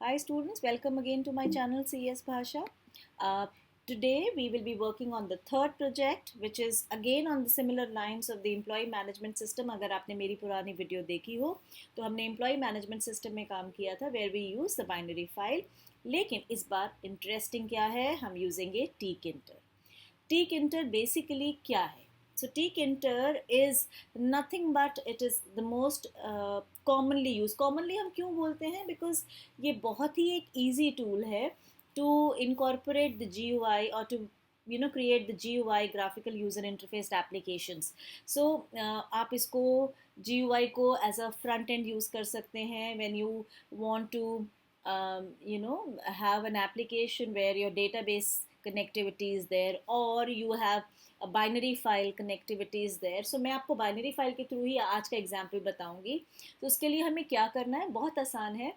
Hi students, welcome again to my channel CS Bhasha. Today we will be working on the third project which is again on the similar lines of the employee management system. अगर आपने मेरी पुरानी video देखी हो तो हमने employee management system में काम किया था where we use the binary file. लेकिन इस बार interesting क्या है, हम यूजेंगे tkinter. tkinter basically क्या है? So tkinter is nothing but it is the most commonly used. Commonly हम क्यों बोलते हैं? Because ये बहुत ही एक easy tool है to incorporate the GUI or to create the GUI graphical user interface applications. So आप इसको GUI को as a front end use कर सकते हैं when you want to have an application where your database connectivity is there or you have a binary file connectivity is there. So मैं आपको binary file के through ही आज का example बताऊंगी. तो उसके लिए हमें क्या करना है, बहुत आसान है.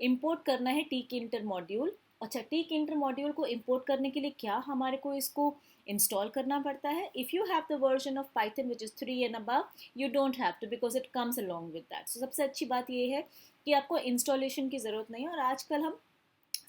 इंपोर्ट करना है tkinter मॉड्यूल. अच्छा, tkinter मॉड्यूल को इंपोर्ट करने के लिए क्या हमारे को इसको इंस्टॉल करना पड़ता है. If you have the version of Python which is 3 and above, you don't have to because it comes along with that. So सबसे अच्छी बात ये है कि आपको इंस्टॉलेशन की ज़रूरत नहीं है और आजकल हम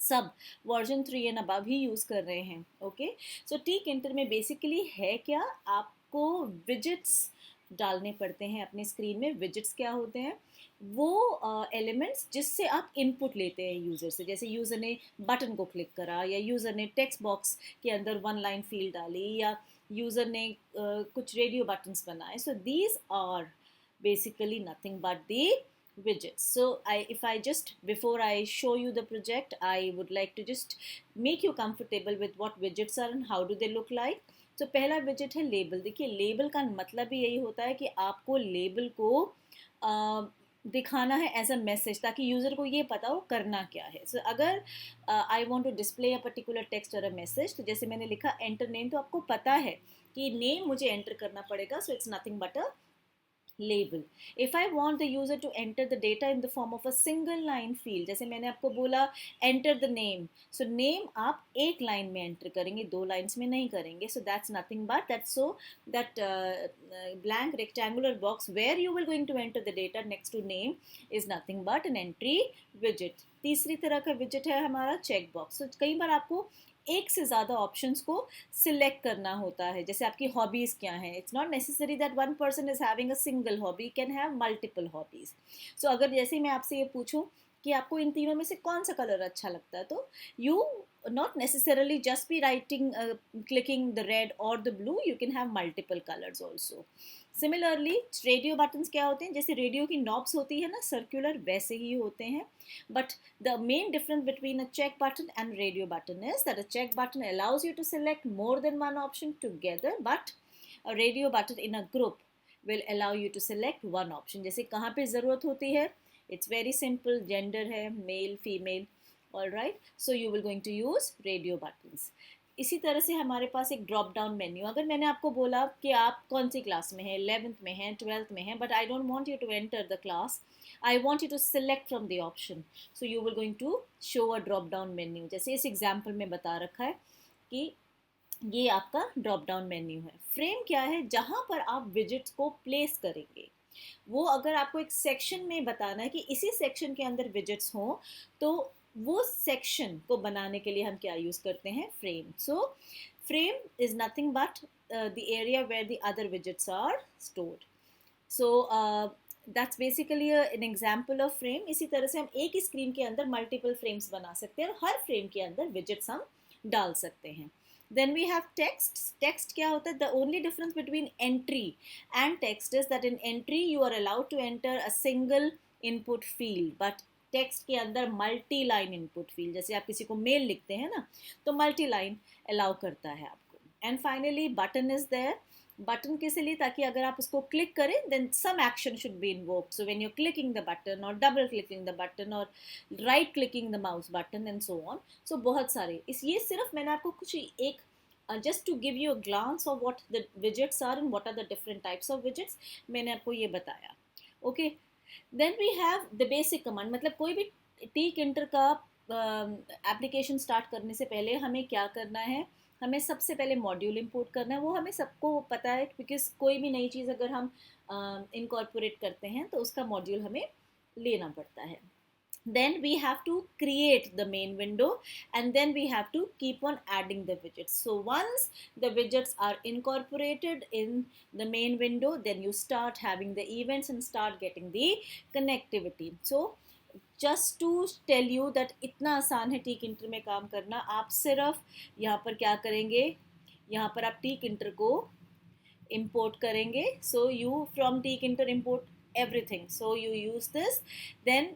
सब version 3 and above he use कर रहे हैं. ओके, सो tkinter में बेसिकली है क्या, आपको विजिट्स डालने पड़ते हैं अपने स्क्रीन में. विजिट्स क्या होते हैं? वो एलिमेंट्स जिससे आप इनपुट लेते हैं यूज़र से. जैसे यूज़र ने बटन को क्लिक करा या यूज़र ने टेक्स्ट बॉक्स के अंदर 1 लाइन फील्ड डाली या यूज़र ने कुछ रेडियो बटन्स बनाए. So these are basically nothing but the widgets. So if I just, before I show you the project, I would like to just make you comfortable with what widgets are and how do they look like. तो पहला widget है label. देखिए, label का मतलब भी यही होता है कि आपको लेबल को दिखाना है एज अ मैसेज ताकि यूज़र को ये पता हो करना क्या है. सो अगर I want to display a particular text और अ मैसेज, तो जैसे मैंने लिखा एंटर नेम, तो आपको पता है कि नेम मुझे एंटर करना पड़ेगा. So it's nothing but a label. If I want the user to enter the data in the form of a single line field, जैसे मैंने आपको बोला enter the name, so name आप एक लाइन में enter करेंगे, 2 लाइन्स में नहीं करेंगे. So that's nothing but that blank rectangular box where you will going to enter the data next to name is nothing but an entry widget. तीसरी तरह का widget है हमारा check box. So कई बार आपको एक से ज़्यादा ऑप्शंस को सिलेक्ट करना होता है. जैसे आपकी हॉबीज़ क्या हैं, it's not necessary that one person is having a single hobby, can have multiple hobbies. So अगर जैसे मैं आपसे ये पूछूं कि आपको इन तीनों में से कौन सा कलर अच्छा लगता है, तो you not necessarily just be writing clicking the red or the blue, you can have multiple colors also. Similarly, radio buttons क्या होते हैं? जैसे रेडियो की नॉब्स होती है ना सर्कुलर, वैसे ही होते हैं. But the main difference between a check button and radio button is that a check button allows you to select more than one option together, but a radio button in a group will allow you to select one option. जैसे कहाँ पे ज़रूरत होती है? It's very simple, gender है male female. All right, so you will going to use radio buttons. इसी तरह से हमारे पास एक ड्रॉप डाउन मेन्यू. अगर मैंने आपको बोला कि आप कौन सी क्लास में हैं, 11th में हैं, 12th में हैं, but I don't want you to enter the class, I want you to select from the option, so you will going to show a drop down menu. जैसे इस एग्जाम्पल में बता रखा है कि ये आपका ड्रॉप डाउन मेन्यू है. फ्रेम क्या है? जहाँ पर आप विजिट्स को प्लेस करेंगे. वो अगर आपको एक सेक्शन में बताना है कि इसी सेक्शन के अंदर विजिट्स हों, तो वो सेक्शन को बनाने के लिए हम क्या यूज़ करते हैं? Frame. So frame is nothing but the area where the other widgets are stored. So that's basically an example of frame. इसी तरह से हम एक ही स्क्रीन के अंदर मल्टीपल फ्रेम्स बना सकते हैं और हर फ्रेम के अंदर विजिट्स हम डाल सकते हैं. Then we have text. Text क्या होता है? The only difference between entry and text is that in entry you are allowed to enter a single input field, but text के अंदर मल्टी लाइन इनपुट फील्ड. जैसे आप किसी को mail लिखते हैं ना, तो मल्टी लाइन अलाउ करता है आपको. And finally button is there. Button किस लिए? ताकि अगर आप उसको क्लिक करें then some action should be invoked. So when you are clicking the button और डबल क्लिकिंग द बटन और right clicking the mouse button and so on. So बहुत सारे ये सिर्फ मैंने आपको कुछ एक just to give you a glance of what the widgets are and what are the different types of widgets, मैंने आपको ये बताया. Okay, then we have the basic command. मतलब कोई भी tkinter का एप्लीकेशन स्टार्ट करने से पहले हमें क्या करना है? हमें सबसे पहले मॉड्यूल इंपोर्ट करना है. वो हमें सबको पता है बिकॉज कोई भी नई चीज़ अगर हम इनकॉर्पोरेट करते हैं तो उसका मॉड्यूल हमें लेना पड़ता है. then we have to create the main window, and then we have to keep on adding the widgets. So once the widgets are incorporated in the main window, then you start having the events and start getting the connectivity. So just to tell you that इतना आसान है teak inter में काम करना. आप सिर्फ यहाँ पर क्या करेंगे, यहाँ पर आप टीक इंटर को import करेंगे. So you from tkinter import everything. So you use this. Then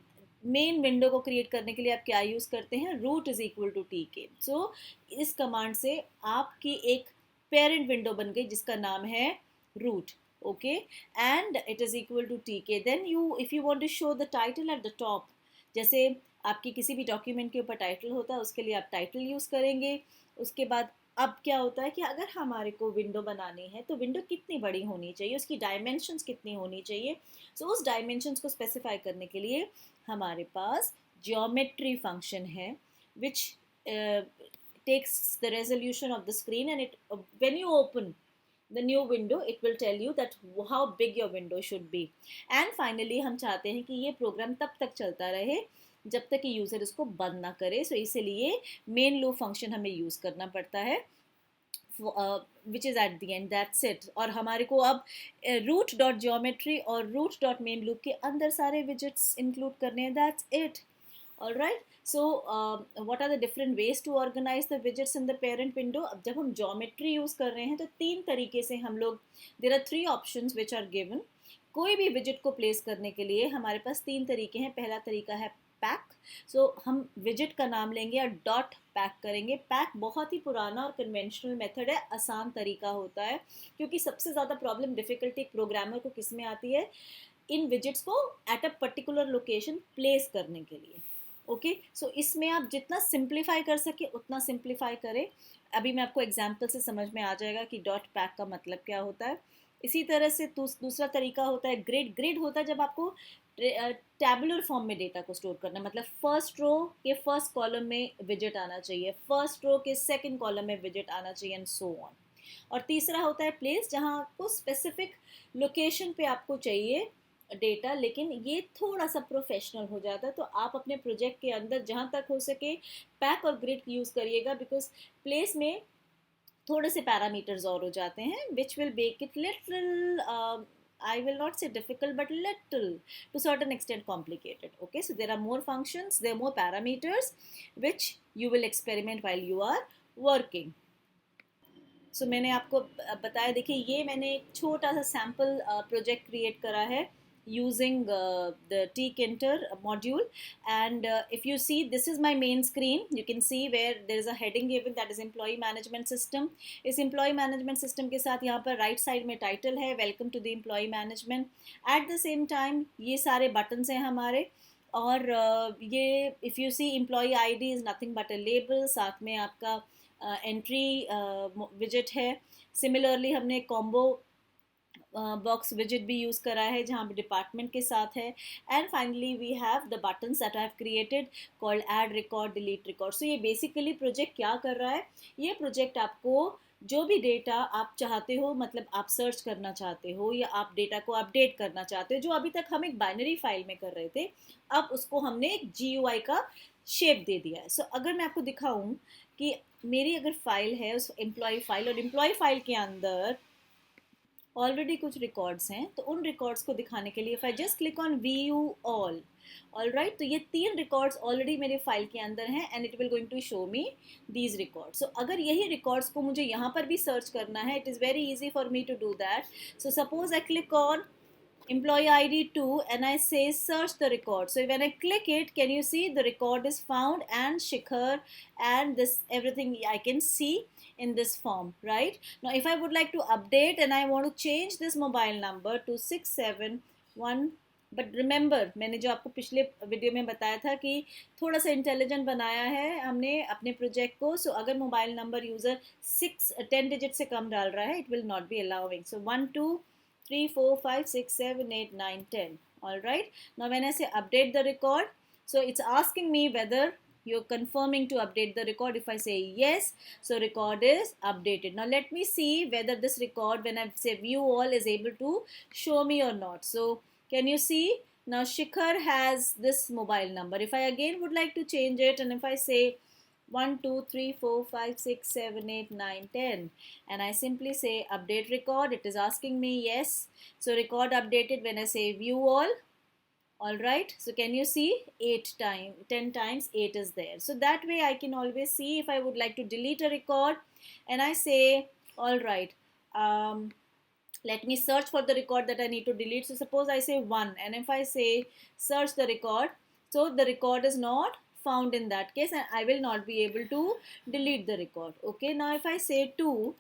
main window को क्रिएट करने के लिए आप क्या यूज़ करते हैं, root is equal to T K. So इस कमांड से आपकी एक पेरेंट विंडो बन गई जिसका नाम है root. Okay, and it is equal to T K. Then you if you want to show the title at the top, जैसे आपकी किसी भी डॉक्यूमेंट के ऊपर टाइटल होता है, उसके लिए आप टाइटल यूज़ करेंगे. उसके बाद अब क्या होता है कि अगर हमारे को विंडो बनानी है तो विंडो कितनी बड़ी होनी चाहिए, उसकी डायमेंशंस कितनी होनी चाहिए. सो उस डायमेंशंस को स्पेसिफाई करने के लिए हमारे पास ज्योमेट्री फंक्शन है which takes the resolution of the screen and it when you open the new window it will tell you that how big your window should be. and finally हम चाहते हैं कि ये प्रोग्राम तब तक चलता रहे जब तक कि यूज़र इसको बंद ना करे. सो इसीलिए मेन लूप फंक्शन हमें यूज़ करना पड़ता है which is at the end, that's it. और हमारे को अब रूट डॉट जियोमेट्री और रूट डॉट मेन लूप के अंदर सारे विजिट्स इंक्लूड करने हैं. That's it. All right. So what are the different ways to organize the widgets in the parent window? अब जब हम geometry use कर रहे हैं तो तीन तरीके से हम लोग, there are three options which are given. कोई भी widget को place करने के लिए हमारे पास तीन तरीके हैं. पहला तरीका है पैक. सो हम widget का नाम लेंगे और डॉट पैक करेंगे. पैक बहुत ही पुराना और कन्वेंशनल मेथड है, आसान तरीका होता है, क्योंकि सबसे ज़्यादा प्रॉब्लम डिफ़िकल्टी प्रोग्रामर को किस में आती है, इन widgets को at a particular location place करने के लिए. ओके, सो इसमें आप जितना सिंप्लीफाई कर सके उतना सिंप्लीफाई करें. अभी मैं आपको एग्जांपल से समझ में आ जाएगा कि डॉट पैक का मतलब क्या होता है. इसी तरह से दूसरा तरीका होता है ग्रिड. ग्रिड होता है जब आपको टैबुलर फॉर्म में डेटा को स्टोर करना, मतलब फर्स्ट रो के फर्स्ट कॉलम में विजिट आना चाहिए, फर्स्ट रो के सेकंड कॉलम में विजिट आना चाहिए, एंड सो ऑन. और तीसरा होता है प्लेस, जहाँ आपको स्पेसिफिक लोकेशन पे आपको चाहिए डेटा, लेकिन ये थोड़ा सा प्रोफेशनल हो जाता है. तो आप अपने प्रोजेक्ट के अंदर जहाँ तक हो सके पैक और ग्रिड यूज़ करिएगा, बिकॉज प्लेस में थोड़े से पैरामीटर्स और हो जाते हैं which will make it little I will not say difficult but little to certain extent complicated. Okay, so there are more functions, there are more parameters which you will experiment while you are working. So मैंने आपको बताया, देखिए ये मैंने एक छोटा सा sample project create करा है using the tkinter module, and if you see, this is my main screen. You can see where there is a heading given, that is employee management system. इस employee management system के साथ यहाँ पर right side में title है welcome to the employee management. at the same time ये सारे buttons हैं हमारे, और ये if you see employee ID is nothing but a label, साथ में आपका entry widget है. similarly हमने combo बॉक्स विजिट भी यूज़ करा है जहाँ पे डिपार्टमेंट के साथ है. And finally we have the buttons that I have created called add record, delete record. So ये बेसिकली प्रोजेक्ट क्या कर रहा है, ये प्रोजेक्ट आपको जो भी डेटा आप चाहते हो, मतलब आप सर्च करना चाहते हो या आप डेटा को अपडेट करना चाहते हो, जो अभी तक हम एक बाइनरी फाइल में कर रहे थे, अब उसको हमने एक GUI का शेप दे दिया है. सो अगर मैं आपको दिखाऊं कि मेरी अगर फाइल है उस एम्प्लॉय फाइल, और एम्प्लॉय फाइल के अंदर ऑलरेडी कुछ रिकॉर्ड्स हैं, तो उन रिकॉर्ड्स को दिखाने के लिए if I just click on view all right, तो ये तीन रिकॉर्ड्स ऑलरेडी मेरे फाइल के अंदर हैं and it will going to show me these records. So अगर यही रिकॉर्ड्स को मुझे यहाँ पर भी सर्च करना है, it is very easy for me to do that. So suppose I click on employee ID 2 and I say search the record. So when I click it, can you see the record is found and Shikhar and this everything I can see in this form, right? Now if I would like to update and I want to change this mobile number to 671, but remember मैंने जो आपको पिछले video में बताया था कि थोड़ा सा इंटेलिजेंट बनाया है हमने अपने प्रोजेक्ट को. सो अगर मोबाइल नंबर यूज़र 10 डिजिट से कम डाल रहा है, it will not be allowing. So 1 2 3 4 5 6 7 8 9 10. All right, now when I say update the record, so it's asking me whether you're confirming to update the record. If I say yes, so record is updated. Now let me see whether this record, when I say view all, is able to show me or not. So can you see Now Shikhar has this mobile number. If I again would like to change it, and if I say 1 2 3 4 5 6 7 8 9 10, and I simply say update record, it is asking me yes. So record updated. When I say view all right, so can you see 10 times 8 is there. So that way I can always see if I would like to delete a record, and I say all right, let me search for the record that I need to delete. So suppose I say 1, and if I say search the record, so the record is not found in that case, and I will not be able to delete the record. Okay, now if I say 2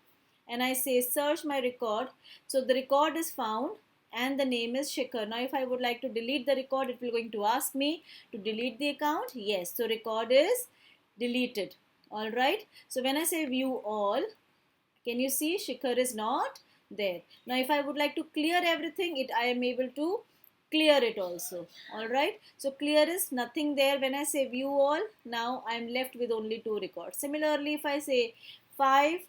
and I say search my record, so the record is found and the name is Shikhar. Now if I would like to delete the record, it will going to ask me to delete the account. Yes, so record is deleted. All right, so when I say view all, can you see Shikhar is not there. Now if I would like to clear everything, I am able to clear it also. All right, so clear is nothing there. When I say view all, now I am left with only 2 records. Similarly, if I say 5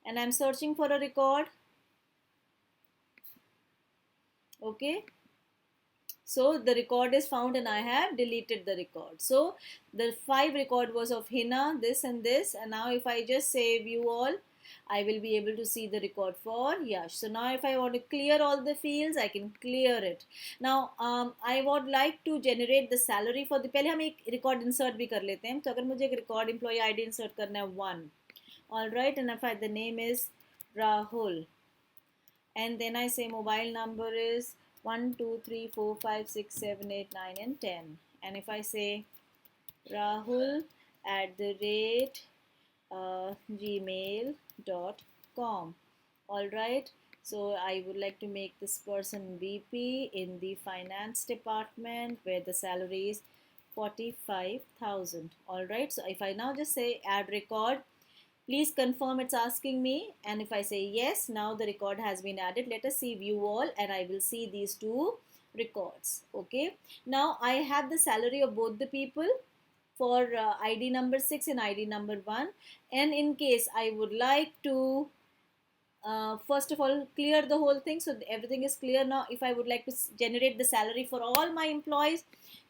and I'm searching for a record, okay, so the record is found and I have deleted the record. So the 5 record was of Hina, this and this, and now if I just say view all, I will be able to see the record for Yash. So now if I want to clear all the fields, I can clear it. Now I would like to generate the salary for the, पहले हम एक record insert भी कर लेते हैं. तो अगर मुझे एक record employee ID insert करना है 1, all right, and if the name is Rahul, and then I say mobile number is 1 2 3 4 5 6 7 8 9 and 10, and if I say Rahul at the rate gmail.com, all right, so I would like to make this person VP in the finance department where the salary is 45,000. all right, so if I now just say add record, please confirm, it's asking me, and if I say yes, now the record has been added. Let us see view all, and I will see these 2 records. Okay, now I have the salary of both the people for ID number 6 and ID number 1, and in case I would like to first of all clear the whole thing, so everything is clear now. If I would like to generate the salary for all my employees,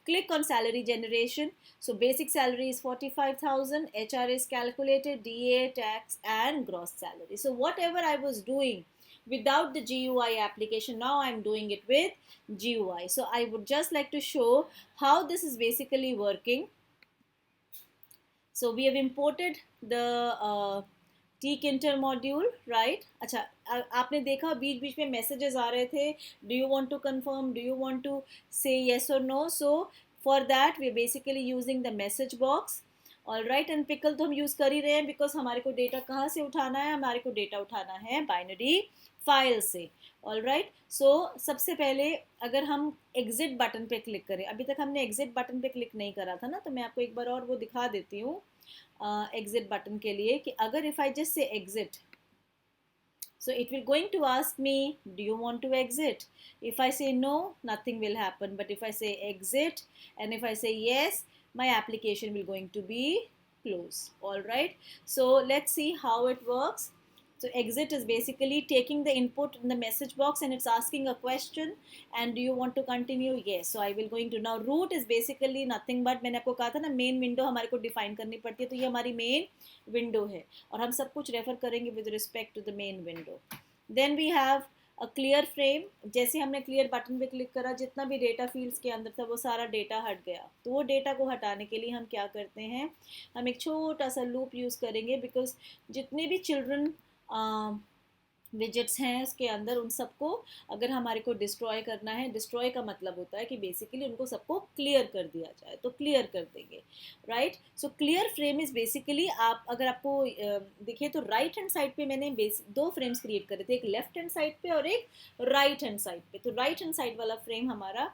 click on salary generation. So basic salary is 45,000, HR is calculated, DA, tax and gross salary. So whatever I was doing without the GUI application, now I'm doing it with GUI. So I would just like to show how this is basically working. So we have imported the tkinter module, right? अच्छा, आपने देखा बीच बीच में messages आ रहे थे, do you want to confirm, do you want to say yes or no? So for that we are basically using the message box. all right, and pickle तो हम use कर ही रहे हैं because हमारे को डेटा कहाँ से उठाना है, हमारे को डेटा उठाना है बाइनरी फाइल से. ऑल राइट, सो सबसे पहले अगर हम एग्जिट बटन पे क्लिक करें, अभी तक हमने एग्जिट बटन पे क्लिक नहीं करा था ना, तो मैं आपको एक बार और वो दिखा देती हूँ एग्जिट बटन के लिए कि अगर if I just say exit, so it will going to ask me, do you want to exit? If I say no, nothing will happen, but if I say exit and if I say yes, my application will going to be closed. all right, so let's see how it works. So exit is basically taking the input in the message box and it's asking a question, and do you want to continue? Yes, so I will going to. Now root is basically nothing but, मैंने आपको कहा था ना main window हमारे को define करनी पड़ती है, तो ये हमारी मेन विंडो है और हम सब कुछ रेफर करेंगे with respect to the main window. Then we have a clear frame. जैसे हमने क्लियर बटन पे क्लिक करा, जितना भी डेटा फील्ड्स के अंदर था वो सारा डेटा हट गया. तो वो डेटा को हटाने के लिए हम क्या करते हैं, हम एक छोटा सा लूप यूज़ करेंगे, बिकॉज जितने भी चिल्ड्रन विजेट्स हैं उसके अंदर, उन सबको अगर हमारे को डिस्ट्रॉय करना है, डिस्ट्रॉय का मतलब होता है कि बेसिकली उनको सबको क्लियर कर दिया जाए, तो क्लियर कर देंगे. Right, so clear frame is basically, आप अगर आपको देखिए तो राइट हैंड साइड पे मैंने दो फ्रेम्स क्रिएट करे थे, एक लेफ्ट हैंड साइड पे और एक राइट हैंड साइड पे. तो राइट हैंड साइड वाला फ्रेम हमारा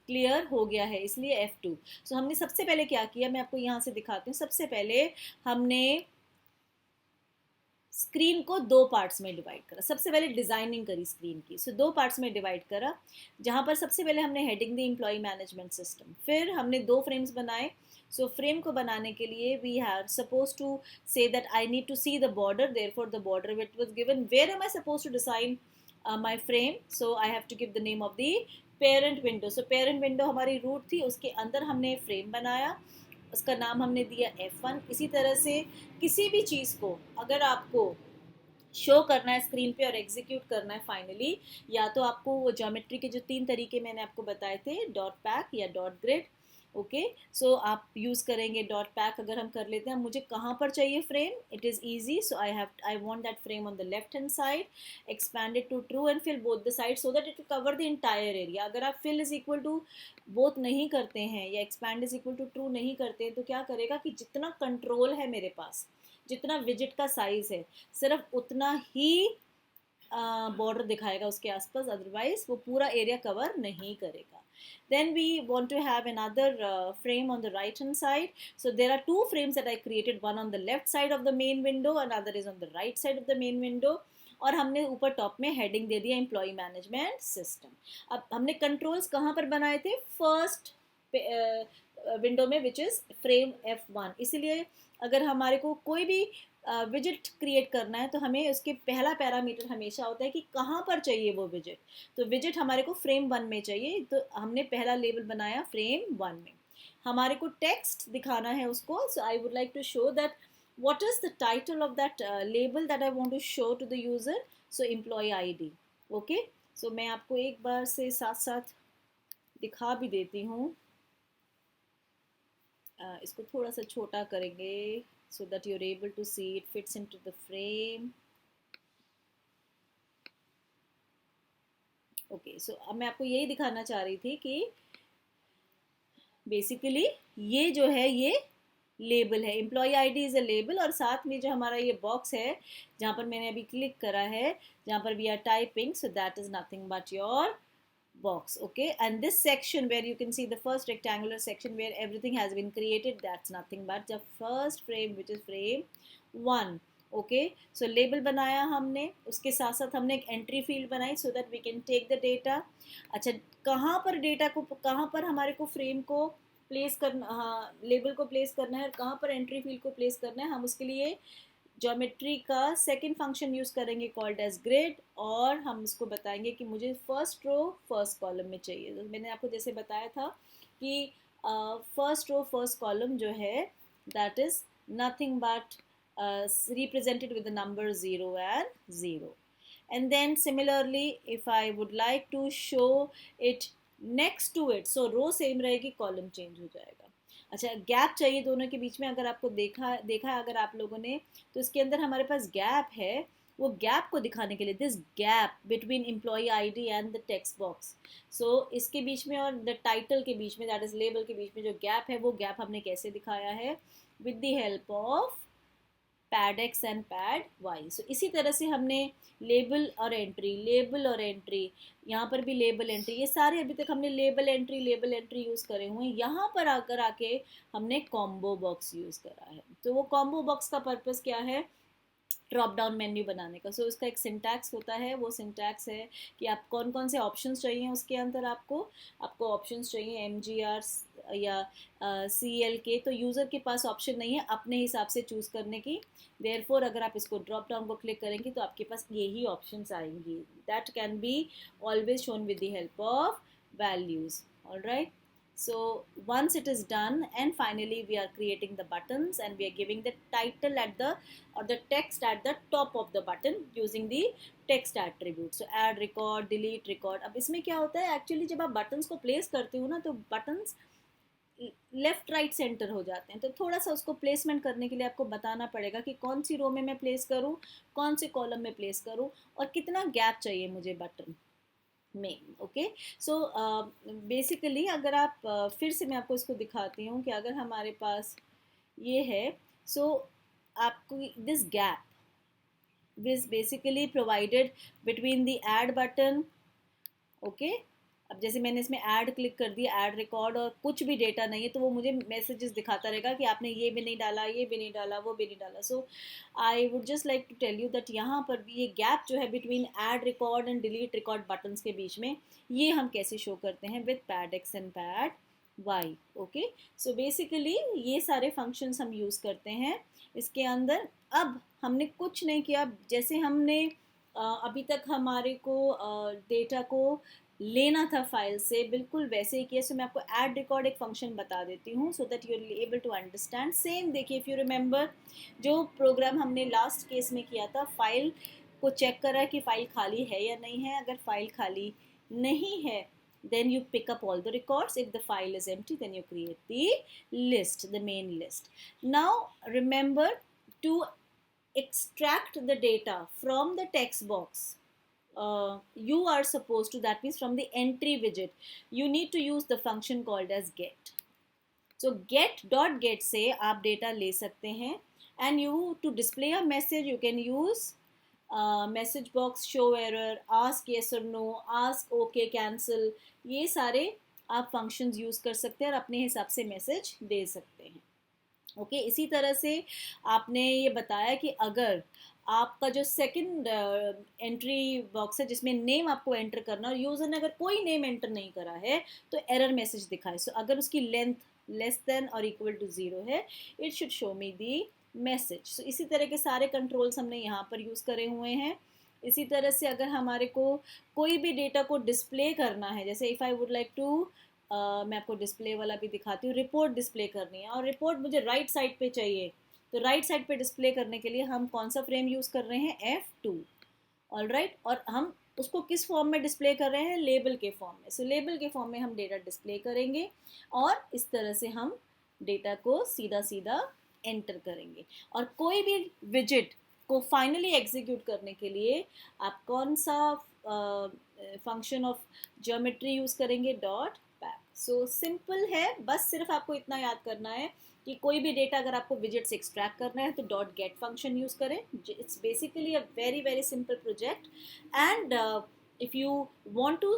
क्लियर हो गया है, इसलिए F2. सो हमने सबसे पहले क्या किया, मैं आपको यहाँ से दिखाती हूँ. सबसे पहले हमने स्क्रीन को 2 पार्ट्स में डिवाइड करा. सबसे पहले डिज़ाइनिंग करी स्क्रीन की, सो 2 पार्ट्स में डिवाइड करा, जहाँ पर सबसे पहले हमने हेडिंग दी एम्प्लॉय मैनेजमेंट सिस्टम. फिर हमने 2 फ्रेम्स बनाए. सो फ्रेम को बनाने के लिए we have suppose to say that I need to see the border, therefore the border which was given. Where am I suppose to design my frame? So I have to give the name of the parent window, so parent window हमारी root थी, उसके अंदर हमने frame बनाया, उसका नाम हमने दिया F1। इसी तरह से किसी भी चीज़ को अगर आपको शो करना है स्क्रीन पे और एग्जीक्यूट करना है फाइनली, या तो आपको वो ज्योमेट्री के जो 3 तरीके मैंने आपको बताए थे, डॉट पैक या डॉट ग्रिड, ओके। सो आप यूज़ करेंगे डॉट पैक। अगर हम कर लेते हैं, मुझे कहाँ पर चाहिए frame, it is easy, so I want that frame on the left hand side, expand it to true and fill both the side so that it will cover the entire area. अगर आप fill is equal to both नहीं करते हैं या expand is equal to true नहीं करते हैं, तो क्या करेगा कि जितना कंट्रोल है मेरे पास, जितना विजिट का साइज है, सिर्फ उतना ही बॉर्डर दिखाएगा उसके आसपास, अदरवाइज वो पूरा एरिया कवर नहीं करेगा। Then we want to have another frame on the right hand side. So there are two frames that I created, one on the left side of the main window, another is on the right side of the main window. और हमने ऊपर top में heading दे दिया employ management system. अब हमने controls कहाँ पर बनाए थे, फर्स्ट विंडो में, विच इज़ फ्रेम F1। इसीलिए अगर हमारे को कोई भी विजिट क्रिएट करना है तो हमें उसके पहला पैरामीटर हमेशा होता है कि कहाँ पर चाहिए वो विजिट। तो विजिट हमारे को फ्रेम 1 में चाहिए, तो हमने पहला लेबल बनाया फ्रेम 1 में। हमारे को टेक्स्ट दिखाना है उसको, so I would like to show that what is the title of that label that I want to show to the user. So employee ID, okay. So मैं आपको एक बार से साथ साथ दिखा भी देती हूँ। इसको थोड़ा सा छोटा करेंगे so that you're able to see it fits into the frame. Okay, so अब मैं आपको यही दिखाना चाह रही थी कि बेसिकली ये जो है ये लेबल है, employee ID is a label, और साथ में जो हमारा ये बॉक्स है जहाँ पर मैंने अभी क्लिक करा है, जहाँ पर we are typing, so that is nothing but your box, okay. And this section where you can see the first rectangular section where everything has been created, that's nothing but the first frame, which is frame 1, okay. So label बनाया हमने, उसके साथ साथ हमने एक entry field बनाई so that we can take the data। अच्छा, कहाँ पर डेटा को, कहाँ पर हमारे को फ्रेम को प्लेस करना, हाँ लेबल को प्लेस करना है, और कहाँ पर एंट्री फील्ड को प्लेस करना है, हम उसके लिए ज्योमेट्री का सेकंड फंक्शन यूज़ करेंगे कॉल्ड एज ग्रिड, और हम उसको बताएंगे कि मुझे फर्स्ट रो फर्स्ट कॉलम में चाहिए। तो मैंने आपको जैसे बताया था कि फर्स्ट रो फर्स्ट कॉलम जो है that is nothing but represented with the number 0 and 0। And then similarly if I would like to show it next to it, so row same रहेगी, कॉलम चेंज हो जाएगा। अच्छा, gap चाहिए दोनों के बीच में, अगर आपको देखा है अगर आप लोगों ने, तो इसके अंदर हमारे पास गैप है, वो गैप को दिखाने के लिए, this gap between employee ID and the text box, so इसके बीच में और द टाइटल के बीच में, दैट इज लेबल के बीच में जो गैप है, वो गैप हमने कैसे दिखाया है, with the help of pad X and pad Y. So इसी तरह से हमने लेबल और एंट्री, यहाँ पर भी लेबल एंट्री, ये सारे अभी तक हमने लेबल एंट्री यूज़ करे हुए हैं। यहाँ पर आकर आके हमने कॉम्बो बॉक्स यूज़ करा है। तो वो कॉम्बो बॉक्स का पर्पस क्या है, ड्रॉप डाउन मेन्यू बनाने का। सो इसका एक सिंटैक्स होता है, वो सिंटैक्स है कि आप कौन कौन से ऑप्शंस चाहिए उसके अंदर, आपको ऑप्शंस चाहिए MGR या CL के, तो यूज़र के पास ऑप्शन नहीं है अपने हिसाब से चूज़ करने की। देयरफॉर अगर आप इसको ड्रॉप डाउन को क्लिक करेंगे तो आपके पास यही ऑप्शंस आएंगी, that can be always shown with the help of values, alright. So once it is done, and finally we are creating the buttons and we are giving the title at the, or the text at the top of the button using the text attribute. So add record, delete record। अब इसमें क्या होता है actually, जब आप buttons को place करते हो ना, तो buttons लेफ्ट राइट सेंटर हो जाते हैं, तो थोड़ा सा उसको प्लेसमेंट करने के लिए आपको बताना पड़ेगा कि कौन सी रो में मैं प्लेस करूँ, कौन से कॉलम में प्लेस करूँ, और कितना गैप चाहिए मुझे बटन में, ओके। सो बेसिकली अगर आप फिर से मैं आपको इसको दिखाती हूँ कि अगर हमारे पास ये है, सो आपको this gap this basically provided between the add button, okay. अब जैसे मैंने इसमें ऐड क्लिक कर दिया, ऐड रिकॉर्ड, और कुछ भी डेटा नहीं है, तो वो मुझे मैसेजेस दिखाता रहेगा कि आपने ये भी नहीं डाला, ये भी नहीं डाला, वो भी नहीं डाला। So I would just like to tell you that यहाँ पर भी ये गैप जो है between add record and delete record buttons के बीच में, ये हम कैसे शो करते हैं with pad X and pad Y, okay. So basically ये सारे फंक्शंस हम यूज़ करते हैं इसके अंदर। अब हमने कुछ नहीं किया, जैसे हमने अभी तक हमारे को डेटा को लेना था फाइल से, बिल्कुल वैसे ही किया। सो मैं आपको ऐड रिकॉर्ड एक फंक्शन बता देती हूँ so that you are able to understand. Same देखिए, इफ़ यू रिमेंबर जो प्रोग्राम हमने लास्ट केस में किया था, फाइल को चेक करा कि फ़ाइल खाली है या नहीं है। अगर फ़ाइल खाली नहीं है, then you pick up all the records. If the file is empty, then you create the list, the main list. Now remember to extract the data from the text box. You are supposed to, that means from the entry widget, you need to use the function called as get. So get से आप data ले सकते हैं, and you to display a message you can use message box, show error, ask yes और no, ask okay, cancel, ये सारे आप functions use कर सकते हैं और अपने हिसाब से मैसेज दे सकते हैं। ओके इसी तरह से आपने ये बताया कि अगर आपका जो सेकंड एंट्री बॉक्स है जिसमें नेम आपको एंटर करना, और यूज़र ने अगर कोई नेम एंटर नहीं करा है तो एरर मैसेज दिखाए। सो अगर उसकी लेंथ लेस देन और इक्वल टू 0 है, it should show me the message. So इसी तरह के सारे कंट्रोल्स हमने यहाँ पर यूज़ करे हुए हैं। इसी तरह से अगर हमारे को कोई भी डेटा को डिस्प्ले करना है, जैसे if I would like to मैं आपको डिस्प्ले वाला भी दिखाती हूँ, रिपोर्ट डिस्प्ले करनी है और रिपोर्ट मुझे राइट साइड पे चाहिए, तो राइट साइड पे डिस्प्ले करने के लिए हम कौन सा फ्रेम यूज़ कर रहे हैं, F2। ऑल राइट, और हम उसको किस फॉर्म में डिस्प्ले कर रहे हैं, लेबल के फॉर्म में। सो लेबल के फॉर्म में हम डेटा डिस्प्ले करेंगे और इस तरह से हम डेटा को सीधा सीधा एंटर करेंगे। और कोई भी विजिट को फाइनली एग्जीक्यूट करने के लिए आप कौन सा फंक्शन ऑफ ज्योमेट्री यूज़ करेंगे, डॉट पैक। सो सिंपल है, बस सिर्फ आपको इतना याद करना है कि कोई भी डेटा अगर आपको विजिट से एक्सट्रैक्ट करना है तो डॉट गेट फंक्शन यूज़ करें। It's basically a very very simple project. And if you want to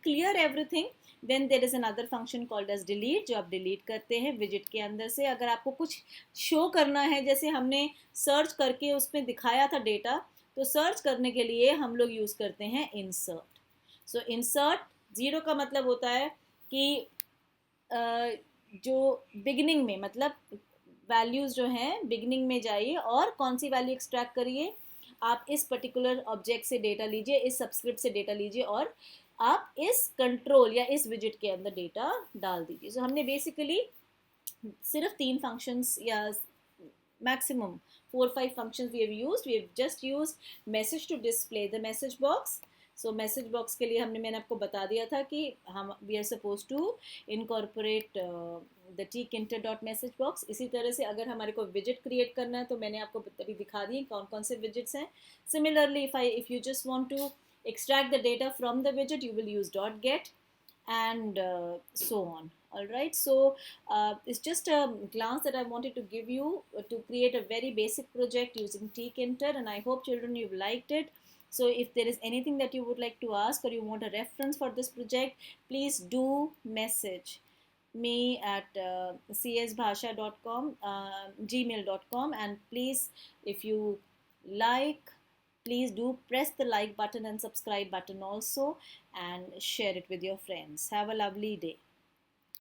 clear everything, then there is another function called as delete, जो आप डिलीट करते हैं विजिट के अंदर से। अगर आपको कुछ शो करना है, जैसे हमने सर्च करके उसमें दिखाया था डेटा, तो सर्च करने के लिए हम लोग यूज़ करते हैं इंसर्ट। सो इंसर्ट 0 का मतलब होता है कि जो बिगिनिंग में, मतलब वैल्यूज़ जो हैं बिगिनिंग में जाइए और कौन सी वैल्यू एक्सट्रैक्ट करिए, आप इस पर्टिकुलर ऑब्जेक्ट से डेटा लीजिए, इस सबस्क्रिप्ट से डेटा लीजिए और आप इस कंट्रोल या इस विजिट के अंदर डेटा डाल दीजिए। सो हमने बेसिकली सिर्फ 3 फंक्शंस या maximum 4-5 functions we have used. We have just used message to display the message box. So message box के लिए मैंने आपको बता दिया था कि हम we are supposed to incorporate the tkinter dot message box। इसी तरह से अगर हमारे को widget create करना है तो मैंने आपको अभी दिखा दी कौन कौन से widgets हैं। Similarly, if you just want to extract the data from the widget, you will use dot get and so on. All right, so it's just a glance that I wanted to give you to create a very basic project using tkinter, and I hope children you've liked it. So if there is anything that you would like to ask or you want a reference for this project, please do message me at csbhasha.com, gmail.com, and please, if you like, please do press the like button and subscribe button also, and share it with your friends. Have a lovely day.